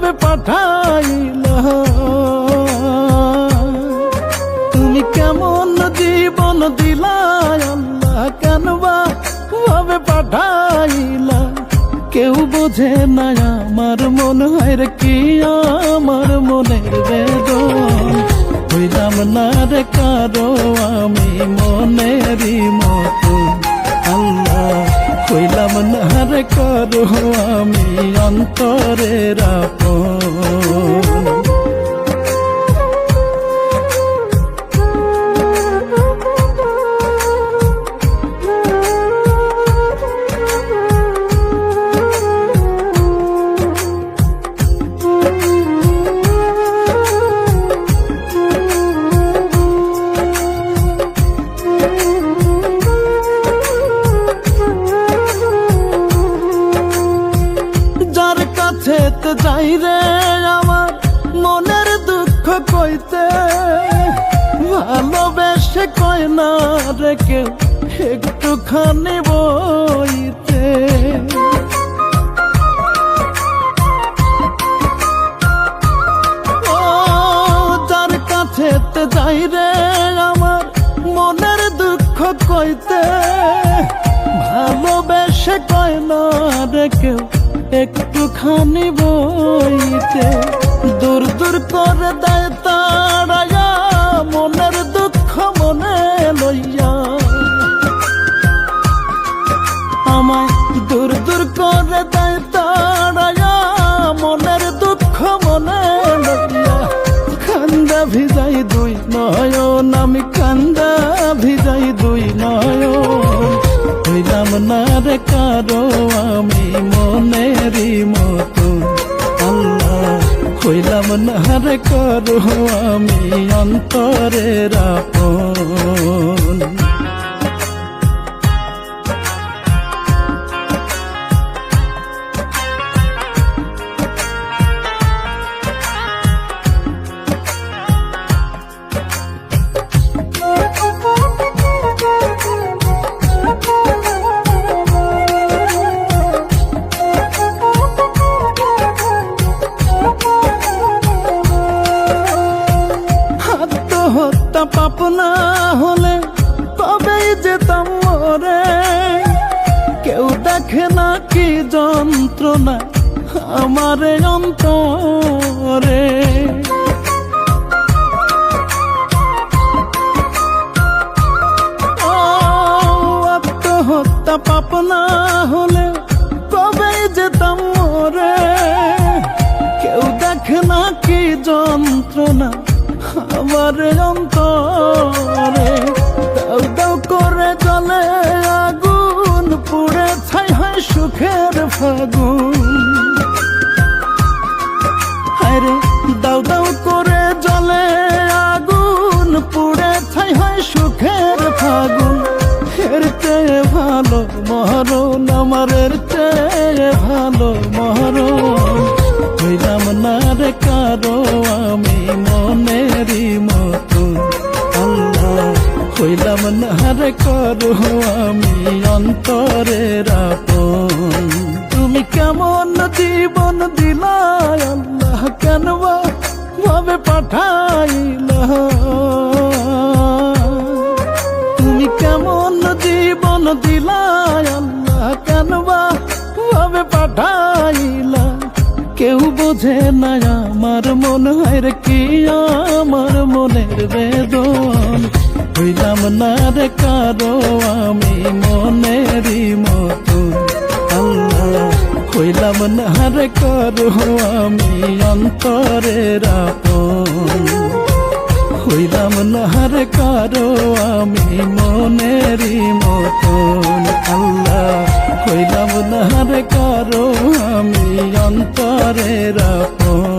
ভাবে পাঠাইলা। তুমি কেমন জীবন দিলা আল্লাহ, কেন ভাবে পাঠাইলা। কেউ বোঝে না আমার মন, হয় রে কি আমার মনের বেদন। হইলাম না রে কারো আমি মনেরই মতন আল্লাহ, হইলাম না রে কারো আমি অন্তরের আপন। যাই রে আমার মনের দুঃখ কইতে, ভালোবেসে কয় না রে কেউ একটুখানি বইতে। ও যার কাছে যাই রে আমার মনের দুঃখ কইতে, ভালোবেসে কয় না রে কেউ একটুখানি বইতে। দূর দূর করে দেয় তাড়াইয়া মনের দুঃখ মনে লইয়া, আমায় দূর দূর করে দেয় তাড়াইয়া মনের দুঃখ মনে লইয়া। কান্দা ভিজাই দুই নয়ন, আমি কান্দা ভিজাই দুই নয়ন। হইলাম না রে কারো আমি মনেরই মতন আল্লাহ, হইলাম না রে কারো আমি অন্তরের আপন। পাপ না হলে তবেই যেতাম মরে, কেউ দেখে না কি যন্ত্রণা আমার অন্তরে। আত্মহত্যা পাপ না হলে তবেই যেতাম মরে, কেউ দেখে না কি যন্ত্রণা আমার অন্তরে। দাও দাও করে জলে আগুন, পুড়ে ছাই হয় সুখের ফাগুন। হায়রে দাও দাও করে জলে আগুন, পুড়ে ছাই হয় সুখের ফাগুন। এর চেয়ে ভালো মরণ আমার, এর চেয়ে ভালো মরণ। হইলাম না রে কারো আমি মনেরই মতন আল্লাহ, হইলাম না রে কারো আমি অন্তরের আপন। তুমি কেমন জীবন দিলা আল্লাহ, কেন ভাবে পাঠাইলা। তুমি কেমন জীবন দিলা আল্লাহ, কেন ভাবে পাঠাইলা। কেউ বোঝে না আমার মন, হয় রে কি আমার মনের বেদন। হইলাম না রে কারো আমি মনেরই মতন আল্লাহ, হইলাম না রে কারো আমি অন্তরের আপন। হইলাম না রে কারো আমি মনেরই মতন আল্লাহ, হইলাম না রে কারো আমি অন্তরের আপন।